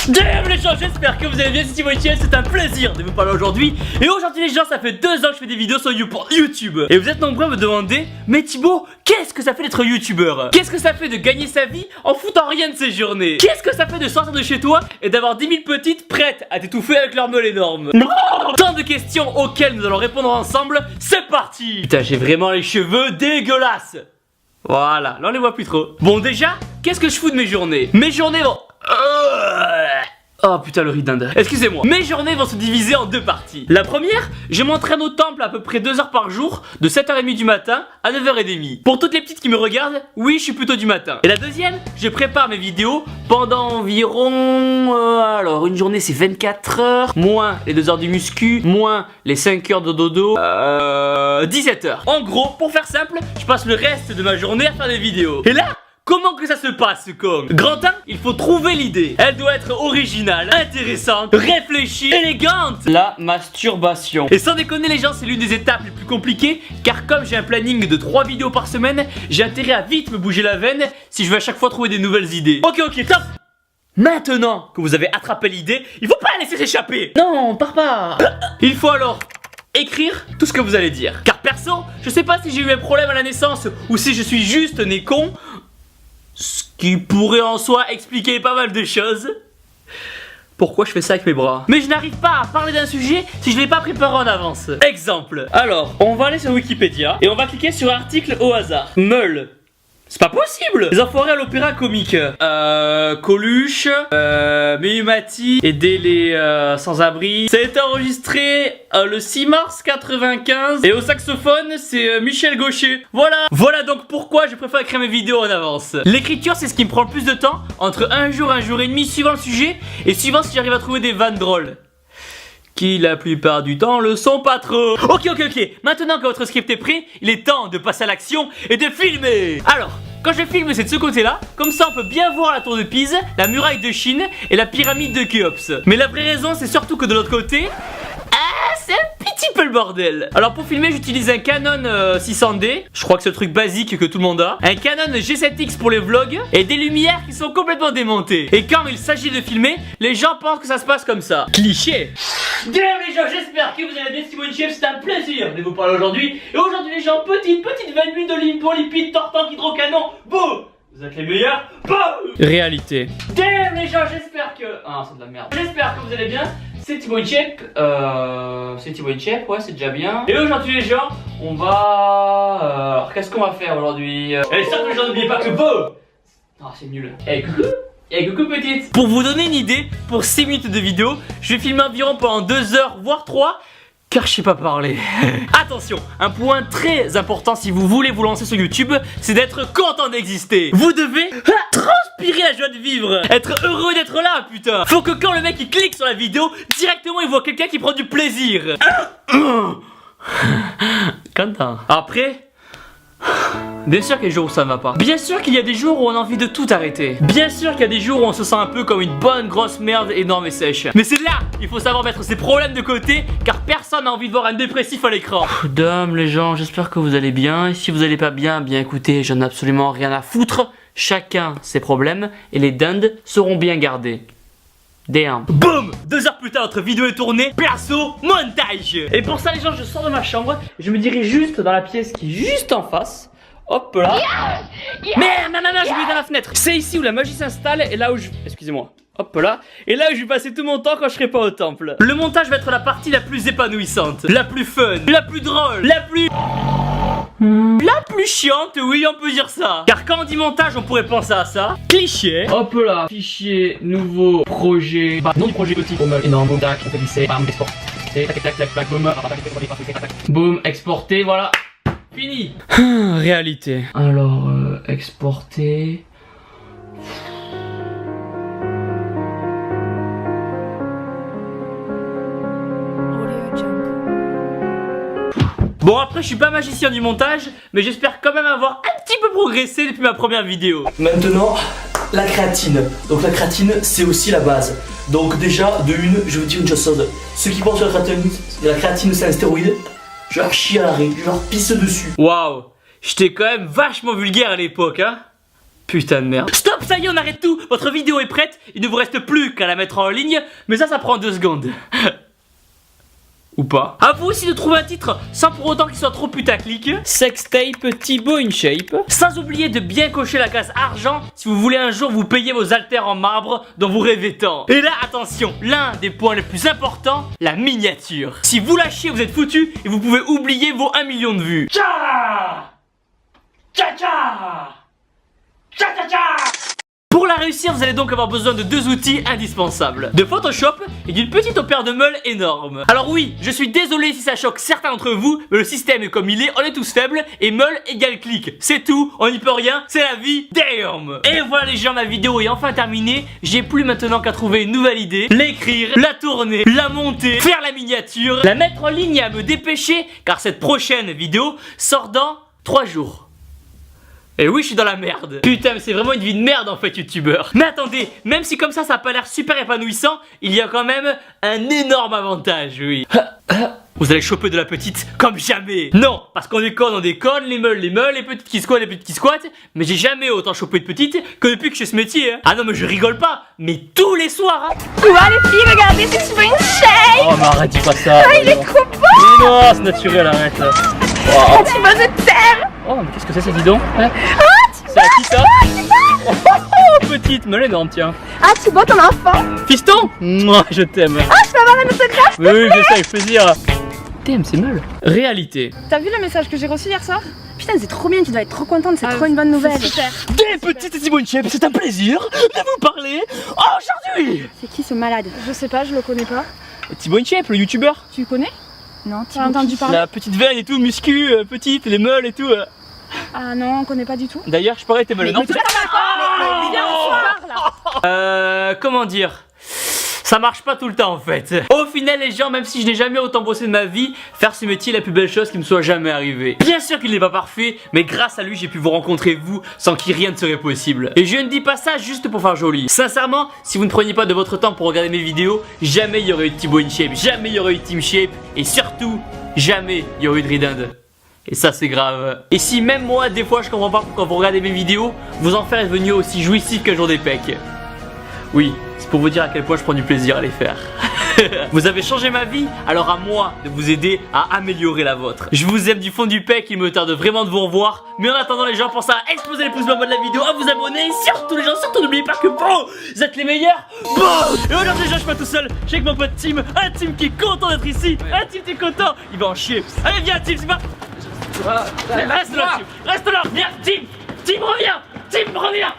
Damn les gens, j'espère que vous allez bien, c'est Timothée, c'est un plaisir de vous parler aujourd'hui. Et aujourd'hui les gens, ça fait 2 ans que je fais des vidéos sur YouTube. Et vous êtes nombreux à me demander, mais Thibaut, qu'est-ce que ça fait d'être youtubeur? Qu'est-ce que ça fait de gagner sa vie en foutant rien de ses journées? Qu'est-ce que ça fait de sortir de chez toi et d'avoir 10 000 petites prêtes à t'étouffer avec leur meule énorme? Tant de questions auxquelles nous allons répondre ensemble, c'est parti. Putain, j'ai vraiment les cheveux dégueulasses. Voilà, là on les voit plus trop. Bon déjà, qu'est-ce que je fous de mes journées? Mes journées vont... Oh putain le riz d'Inde. Excusez-moi. Mes journées vont se diviser en 2 parties. La première, je m'entraîne au temple à peu près 2 heures par jour, de 7h30 du matin à 9h30. Pour toutes les petites qui me regardent, oui je suis plutôt du matin. Et la deuxième, je prépare mes vidéos pendant environ... alors une journée c'est 24 heures, moins les 2 heures du muscu, moins les 5 heures de dodo, 17 heures. En gros, pour faire simple, je passe le reste de ma journée à faire des vidéos. Et là, comment que ça se passe, con? Grand 1, il faut trouver l'idée. Elle doit être originale, intéressante, réfléchie, élégante. La masturbation. Et sans déconner les gens, c'est l'une des étapes les plus compliquées, car comme j'ai un planning de 3 vidéos par semaine, j'ai intérêt à vite me bouger la veine si je veux à chaque fois trouver des nouvelles idées. Ok, top. Maintenant que vous avez attrapé l'idée, il faut pas la laisser s'échapper. Non, pars pas. Il faut alors écrire tout ce que vous allez dire. Car perso, je sais pas si j'ai eu un problème à la naissance ou si je suis juste né con. Ce qui pourrait en soi expliquer pas mal de choses. Pourquoi je fais ça avec mes bras? Mais je n'arrive pas à parler d'un sujet si je l'ai pas préparé en avance. Exemple. Alors, on va aller sur Wikipédia et on va cliquer sur article au hasard. Meule. C'est pas possible! Les enfoirés à l'opéra comique. Coluche, Méhumati, aider les sans-abri. Ça a été enregistré le 6 mars 95. Et au saxophone, c'est Michel Gaucher. Voilà donc pourquoi je préfère écrire mes vidéos en avance. L'écriture, c'est ce qui me prend le plus de temps. Entre un jour et demi, suivant le sujet. Et suivant si j'arrive à trouver des vannes drôles. Qui la plupart du temps le sont pas trop. Ok. Maintenant que votre script est prêt, il est temps de passer à l'action et de filmer. Alors, quand je filme c'est de ce côté là, comme ça on peut bien voir la tour de Pise, la muraille de Chine et la pyramide de Khéops. Mais la vraie raison c'est surtout que de l'autre côté, c'est un petit peu le bordel. Alors pour filmer j'utilise un Canon 600D. Je crois que c'est le truc basique que tout le monde a. Un Canon G7X pour les vlogs. Et des lumières qui sont complètement démontées. Et quand il s'agit de filmer, les gens pensent que ça se passe comme ça. Cliché. Bien les gens, j'espère que vous allez bien. Simon Chef, c'est un plaisir de vous parler aujourd'hui. Et aujourd'hui les gens, petite veine d'huile d'olive pour lipides, tortank, hydrocanon. Boum. Vous êtes les meilleurs. Boum. Réalité. Damn les gens, j'espère que... Ah c'est de la merde. J'espère que vous allez bien. C'est Thibaut Chep, ouais c'est déjà bien. Et aujourd'hui les gens, on va... alors qu'est-ce qu'on va faire aujourd'hui? Et surtout les gens n'oubliez pas que beau. Ah c'est nul. Eh coucou. Coucou petite. Pour vous donner une idée, pour 6 minutes de vidéo, je vais filmer environ pendant 2 heures, voire 3. Car je sais pas parler. Attention, un point très important si vous voulez vous lancer sur YouTube, c'est d'être content d'exister. Vous devez transpirer la joie de vivre, être heureux d'être là, putain. Faut que quand le mec il clique sur la vidéo, directement il voit quelqu'un qui prend du plaisir. Content. Après, bien sûr qu'il y a des jours où ça ne va pas. Bien sûr qu'il y a des jours où on a envie de tout arrêter. Bien sûr qu'il y a des jours où on se sent un peu comme une bonne grosse merde énorme et sèche. Mais c'est là il faut savoir mettre ses problèmes de côté, car personne n'a envie de voir un dépressif à l'écran. Dame les gens, j'espère que vous allez bien. Et si vous allez pas bien, bien écoutez, j'en ai absolument rien à foutre. Chacun ses problèmes et les dindes seront bien gardées. Damn. Boum. 2 heures plus tard, notre vidéo est tournée. Perso, montage. Et pour ça les gens, je sors de ma chambre. Je me dirige juste dans la pièce qui est juste en face. Hop là. Merde, non, je vais dans la fenêtre. C'est ici où la magie s'installe et là où je... Excusez-moi. Hop là. Et là où je vais passer tout mon temps quand je serai pas au temple. Le montage va être la partie la plus épanouissante, la plus fun, la plus drôle, la plus chiante, oui on peut dire ça. Car quand on dit montage on pourrait penser à ça. Cliché. Hop là. Fichier, nouveau projet. Nom du projet petit. Boum, énorme. Boum, tac, on fait glisser. Bam, export. Tac, boum. Boum, exporté, voilà. Fini. Réalité. Alors, exporter. Bon après je suis pas magicien du montage, mais j'espère quand même avoir un petit peu progressé depuis ma première vidéo. Maintenant, la créatine. Donc la créatine c'est aussi la base. Donc déjà, de une, je vais vous dire une chose. Ceux qui pensent que la créatine c'est un stéroïde, je leur chie à l'arrêt, je leur pisse dessus. Waouh, j'étais quand même vachement vulgaire à l'époque hein. Putain de merde. Stop, ça y est, on arrête tout. Votre vidéo est prête. Il ne vous reste plus qu'à la mettre en ligne. Mais ça prend 2 secondes. Ou pas. A vous aussi de trouver un titre sans pour autant qu'il soit trop putaclic. Sextape Thibaut InShape. Sans oublier de bien cocher la case argent si vous voulez un jour vous payer vos haltères en marbre dont vous rêvez tant. Et là, attention, l'un des points les plus importants, la miniature. Si vous lâchez, vous êtes foutu et vous pouvez oublier vos 1 million de vues. Tcha tcha tcha tcha tcha tcha. Pour la réussir, vous allez donc avoir besoin de 2 outils indispensables, de Photoshop et d'une petite paire de meules énorme. Alors oui, je suis désolé si ça choque certains d'entre vous, mais le système est comme il est, on est tous faibles et meule égale clic. C'est tout, on n'y peut rien, c'est la vie, damn. Et voilà les gens, ma vidéo est enfin terminée. J'ai plus maintenant qu'à trouver une nouvelle idée, l'écrire, la tourner, la monter, faire la miniature, la mettre en ligne et à me dépêcher, car cette prochaine vidéo sort dans 3 jours. Et oui, je suis dans la merde. Putain, mais c'est vraiment une vie de merde en fait, youtubeur. Mais attendez, même si comme ça a pas l'air super épanouissant, il y a quand même un énorme avantage, oui. Vous allez choper de la petite comme jamais. Non, parce qu'on déconne, les meules, les petites qui squattent, les petites qui squattent. Mais j'ai jamais autant chopé de petites que depuis que je fais ce métier, hein. Ah non, mais je rigole pas, mais tous les soirs, hein. Ouah les filles, regardez, c'est Thibaut InShape. Oh, mais arrête, dis pas ça. Ah, il est trop beau. Mais non, c'est naturel, arrête. Oh, Thibaut, je t'aime. Oh, mais qu'est-ce que c'est, dis donc, hein? C'est à qui ça? Oh, petite, mais elle est énorme, tiens. Ah, Thibaut, ton enfant. Fiston, moi, je t'aime. Ah, je peux avoir un autographe? Oui, oui, je sais, avec plaisir. Damn, c'est meule. Réalité. T'as vu le message que j'ai reçu hier soir? Putain, c'est trop bien, tu dois être trop contente, c'est Ah, trop une bonne nouvelle. Super. Des petites Thibaut InShape, c'est un plaisir de vous parler aujourd'hui. C'est qui ce malade? Je sais pas, je le connais pas. Thibaut InShape, le youtubeur. Tu le connais? Non, T'as Thibaut. entendu parler? La petite veine et tout, muscu, petite, les meules et tout. Ah non, on connaît pas du tout. D'ailleurs, je parlais de tes meules, non? Viens, on se parle là. Comment dire? Ça marche pas tout le temps en fait. Au final les gens, même si je n'ai jamais autant bossé de ma vie, faire ce métier est la plus belle chose qui me soit jamais arrivée. Bien sûr qu'il n'est pas parfait, mais grâce à lui j'ai pu vous rencontrer vous sans qui rien ne serait possible. Et je ne dis pas ça juste pour faire joli. Sincèrement, si vous ne preniez pas de votre temps pour regarder mes vidéos, jamais il y aurait eu de Thibaut InShape, jamais il y aurait eu de TeamShape, et surtout, jamais il y aurait eu de Redund. Et ça c'est grave. Et si même moi des fois je comprends pas pourquoi vous regardez mes vidéos, vous en faire est devenu aussi jouissif qu'un jour des pecs. Oui, c'est pour vous dire à quel point je prends du plaisir à les faire. Vous avez changé ma vie, alors à moi de vous aider à améliorer la vôtre. Je vous aime du fond du pec, il me tarde vraiment de vous revoir. Mais en attendant les gens, pensez à exploser les pouces bleus en bas de la vidéo, à vous abonner. Et surtout les gens, surtout n'oubliez pas que bon, vous êtes les meilleurs. Bon. Et aujourd'hui les gens, je suis pas tout seul, je suis avec mon pote Tim. Un Tim qui est content d'être ici. Un Tim qui est content, il va en chier. Allez viens Tim, c'est pas... Reste là Tim, reste là, viens Tim. Tim reviens, Tim reviens.